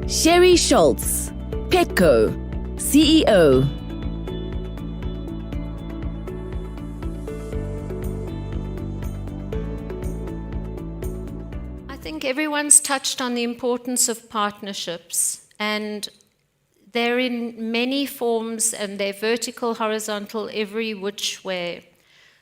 Cheri Scholtz, PETCO, CEO. I think everyone's touched on the importance of partnerships, and they're in many forms, and they're vertical, horizontal, every which way.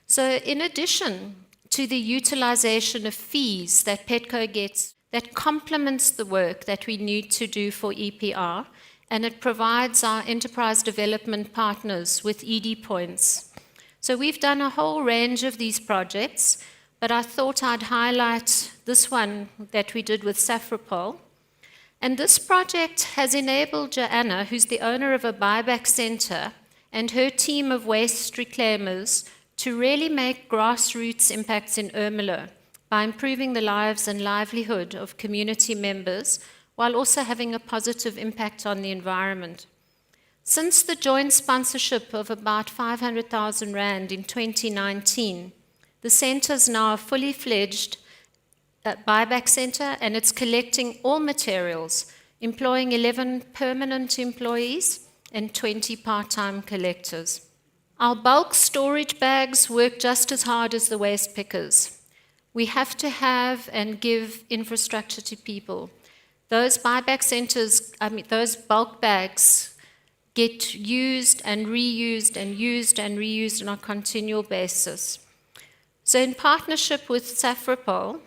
So in addition to the utilization of fees that PETCO gets, that complements the work that we need to do for EPR, and it provides our enterprise development partners with ED points. So we've done a whole range of these projects, but I thought I'd highlight this one that we did with Safripol. And this project has enabled Joanna, who's the owner of a buyback center, and her team of waste reclaimers to really make grassroots impacts in Ermelo by improving the lives and livelihood of community members while also having a positive impact on the environment. Since the joint sponsorship of about 500,000 Rand in 2019, the centre is now a fully fledged buyback centre, and it's collecting all materials, employing 11 permanent employees and 20 part-time collectors. Our bulk storage bags work just as hard as the waste pickers. We have to have and give infrastructure to people. Those buyback centres, those bulk bags get used and reused and used and reused on a continual basis. So in partnership with Safripol,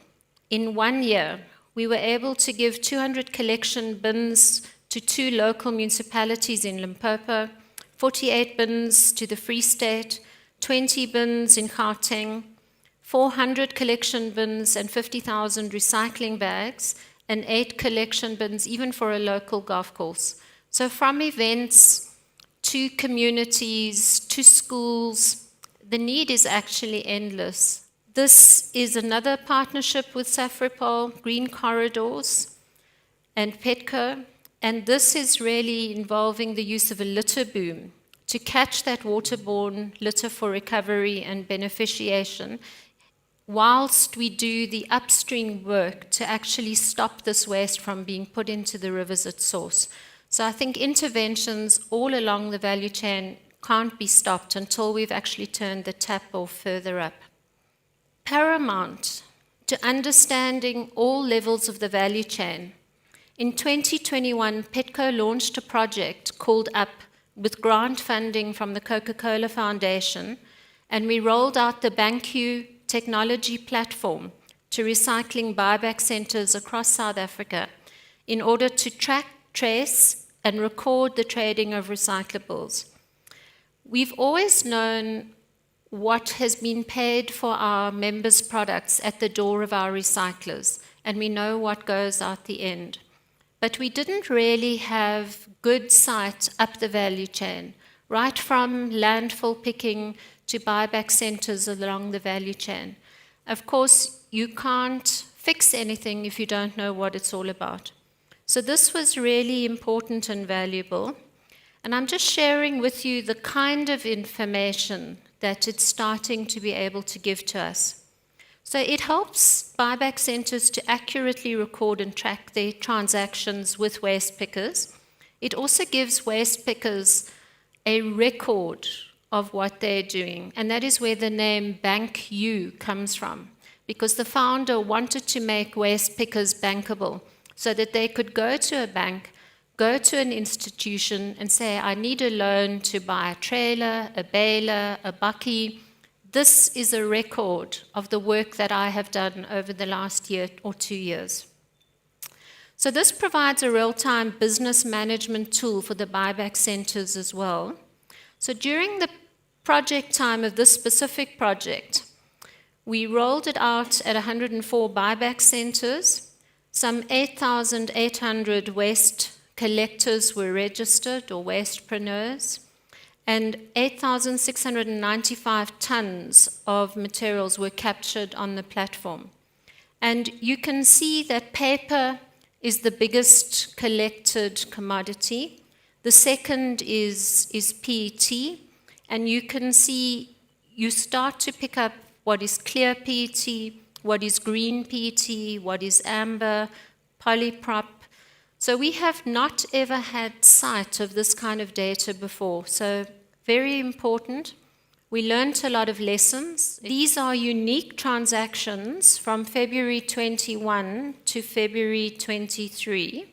in 1 year, we were able to give 200 collection bins to 2 local municipalities in Limpopo, 48 bins to the Free State, 20 bins in Gauteng, 400 collection bins and 50,000 recycling bags, and 8 collection bins even for a local golf course. So from events to communities to schools, the need is actually endless. This is another partnership with Safripol, Green Corridors, and PETCO, and this is really involving the use of a litter boom to catch that waterborne litter for recovery and beneficiation, whilst we do the upstream work to actually stop this waste from being put into the rivers at source. So I think interventions all along the value chain can't be stopped until we've actually turned the tap off further up. Paramount to understanding all levels of the value chain, in 2021, PETCO launched a project called UP with grant funding from the Coca-Cola Foundation, and we rolled out the BankU technology platform to recycling buyback centres across South Africa in order to track, trace, and record the trading of recyclables. We've always known what has been paid for our members' products at the door of our recyclers, and we know what goes out the end. But we didn't really have good sight up the value chain, right from landfill picking to buyback centres along the value chain. Of course, you can't fix anything if you don't know what it's all about. So this was really important and valuable. And I'm just sharing with you the kind of information that it's starting to be able to give to us. So it helps buyback centres to accurately record and track their transactions with waste pickers. It also gives waste pickers a record of what they're doing, and that is where the name BankU comes from, because the founder wanted to make waste pickers bankable so that they could go to a bank, go to an institution and say, I need a loan to buy a trailer, a baler, a bakkie. This is a record of the work that I have done over the last year or 2 years. So this provides a real-time business management tool for the buyback centres as well. So during the project time of this specific project, we rolled it out at 104 buyback centres. Some 8,800 waste collectors were registered, or wastepreneurs, and 8,695 tons of materials were captured on the platform. And you can see that paper is the biggest collected commodity. The second is PET, and you can see you start to pick up what is clear PET, what is green PET, what is amber, polyprop, So we have not ever had sight of this kind of data before. So very important. We learned a lot of lessons. These are unique transactions from February 21 to February 23.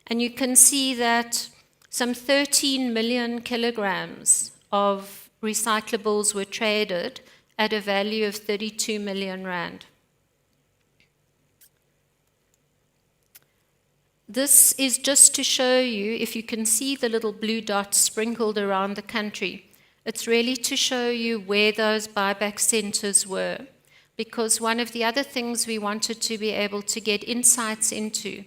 And you can see that some 13 million kilograms of recyclables were traded at a value of 32 million rand. This is just to show you, if you can see the little blue dots sprinkled around the country, it's really to show you where those buyback centers were. Because one of the other things we wanted to be able to get insights into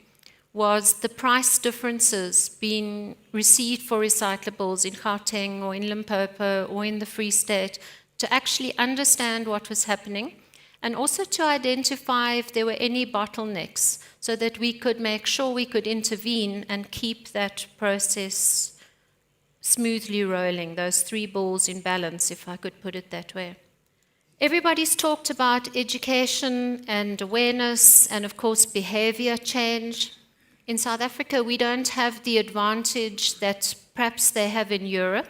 was the price differences being received for recyclables in Gauteng or in Limpopo or in the Free State, to actually understand what was happening, and also to identify if there were any bottlenecks so that we could make sure we could intervene and keep that process smoothly rolling, those three balls in balance, if I could put it that way. Everybody's talked about education and awareness and, of course, behavior change. In South Africa, we don't have the advantage that perhaps they have in Europe,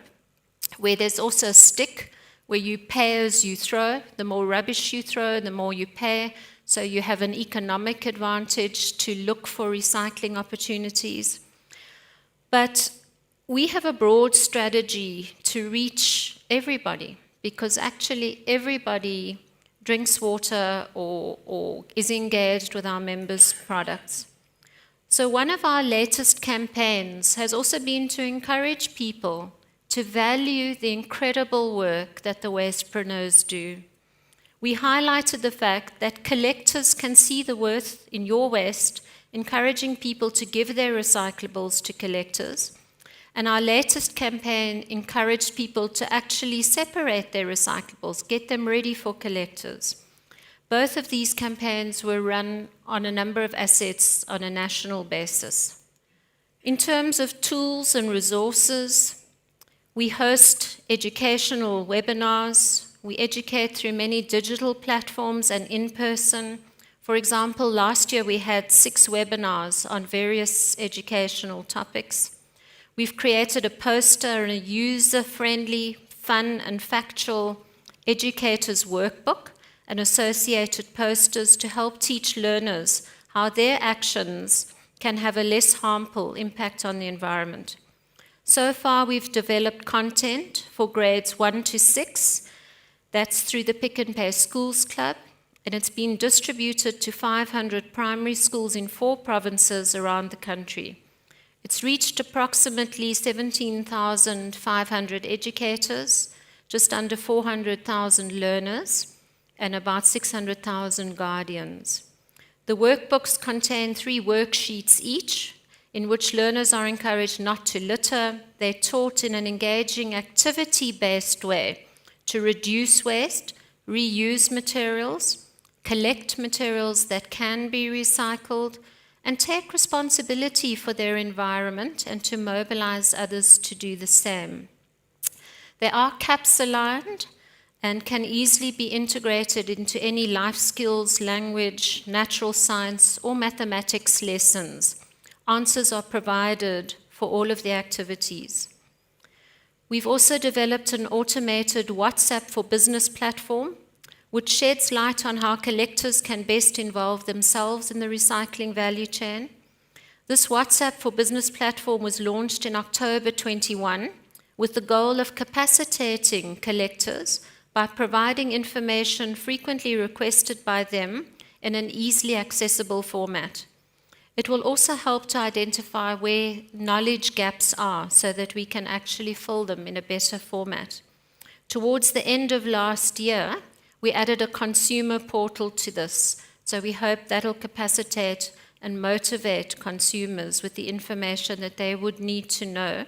where there's also a stick where you pay as you throw. The more rubbish you throw, the more you pay. So you have an economic advantage to look for recycling opportunities. But we have a broad strategy to reach everybody, because actually everybody drinks water or is engaged with our members' products. So one of our latest campaigns has also been to encourage people to value the incredible work that the wastepreneurs do. We highlighted the fact that collectors can see the worth in your waste, encouraging people to give their recyclables to collectors. And our latest campaign encouraged people to actually separate their recyclables, get them ready for collectors. Both of these campaigns were run on a number of assets on a national basis. In terms of tools and resources, we host educational webinars. We educate through many digital platforms and in person. For example, last year we had 6 webinars on various educational topics. We've created a poster and a user-friendly, fun and factual educators workbook and associated posters to help teach learners how their actions can have a less harmful impact on the environment. So far, we've developed content for grades 1 to 6. That's through the Pick and Pay Schools Club, and it's been distributed to 500 primary schools in 4 provinces around the country. It's reached approximately 17,500 educators, just under 400,000 learners, and about 600,000 guardians. The workbooks contain 3 worksheets each, in which learners are encouraged not to litter. They're taught in an engaging, activity-based way to reduce waste, reuse materials, collect materials that can be recycled, and take responsibility for their environment and to mobilize others to do the same. They are CAPS-aligned and can easily be integrated into any life skills, language, natural science, or mathematics lessons. Answers are provided for all of the activities. We've also developed an automated WhatsApp for Business platform, which sheds light on how collectors can best involve themselves in the recycling value chain. This WhatsApp for Business platform was launched in October 21 with the goal of capacitating collectors by providing information frequently requested by them in an easily accessible format. It will also help to identify where knowledge gaps are so that we can actually fill them in a better format. Towards the end of last year, we added a consumer portal to this, so we hope that'll capacitate and motivate consumers with the information that they would need to know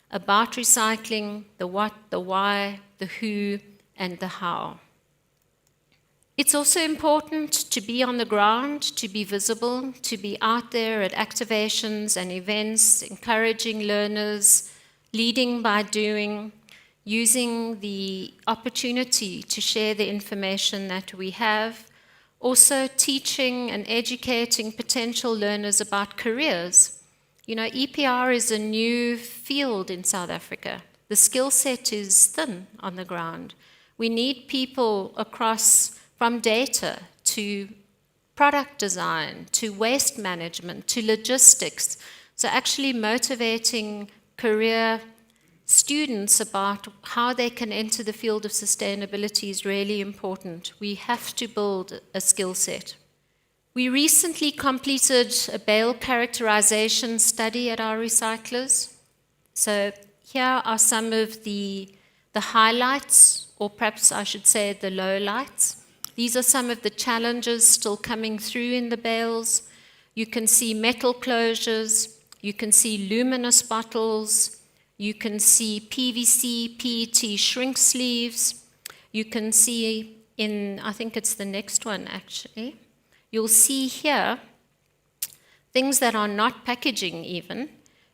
about recycling, the what, the why, the who, and the how. It's also important to be on the ground, to be visible, to be out there at activations and events, encouraging learners, leading by doing, using the opportunity to share the information that we have, also teaching and educating potential learners about careers. You know, EPR is a new field in South Africa. The skill set is thin on the ground. We need people across from data to product design, to waste management, to logistics. So actually motivating career students about how they can enter the field of sustainability is really important. We have to build a skill set. We recently completed a bale characterization study at our recyclers. So here are some of the highlights, or perhaps I should say the lowlights. These are some of the challenges still coming through in the bales. You can see metal closures, you can see luminous bottles, you can see PVC, PET shrink sleeves, you can see in, I think it's the next one actually, you'll see here things that are not packaging even.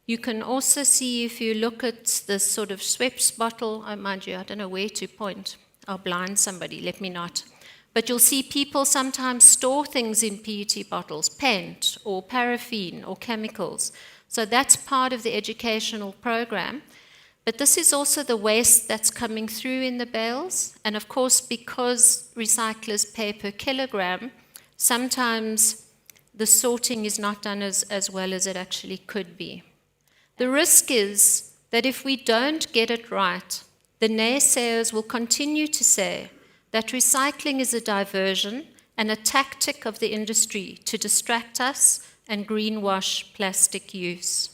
You can also see if you look at the sort of Schweppes bottle, mind you, I don't know where to point. I'll blind somebody, let me not. But you'll see people sometimes store things in PET bottles, paint or paraffin or chemicals. So that's part of the educational program. But this is also the waste that's coming through in the bales. And of course, because recyclers pay per kilogram, sometimes the sorting is not done as well as it actually could be. The risk is that if we don't get it right, the naysayers will continue to say that recycling is a diversion and a tactic of the industry to distract us and greenwash plastic use.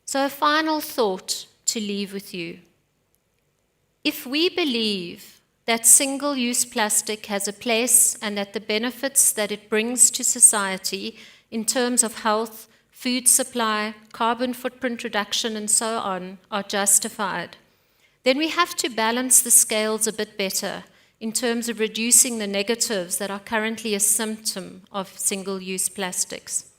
So a final thought to leave with you. If we believe that single-use plastic has a place and that the benefits that it brings to society in terms of health, food supply, carbon footprint reduction, and so on are justified, then we have to balance the scales a bit better in terms of reducing the negatives that are currently a symptom of single-use plastics.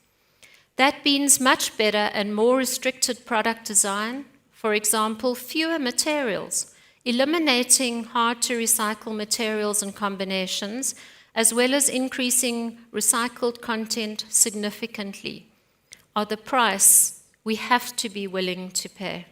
That means much better and more restricted product design, for example, fewer materials, eliminating hard-to-recycle materials and combinations, as well as increasing recycled content significantly, are the price we have to be willing to pay.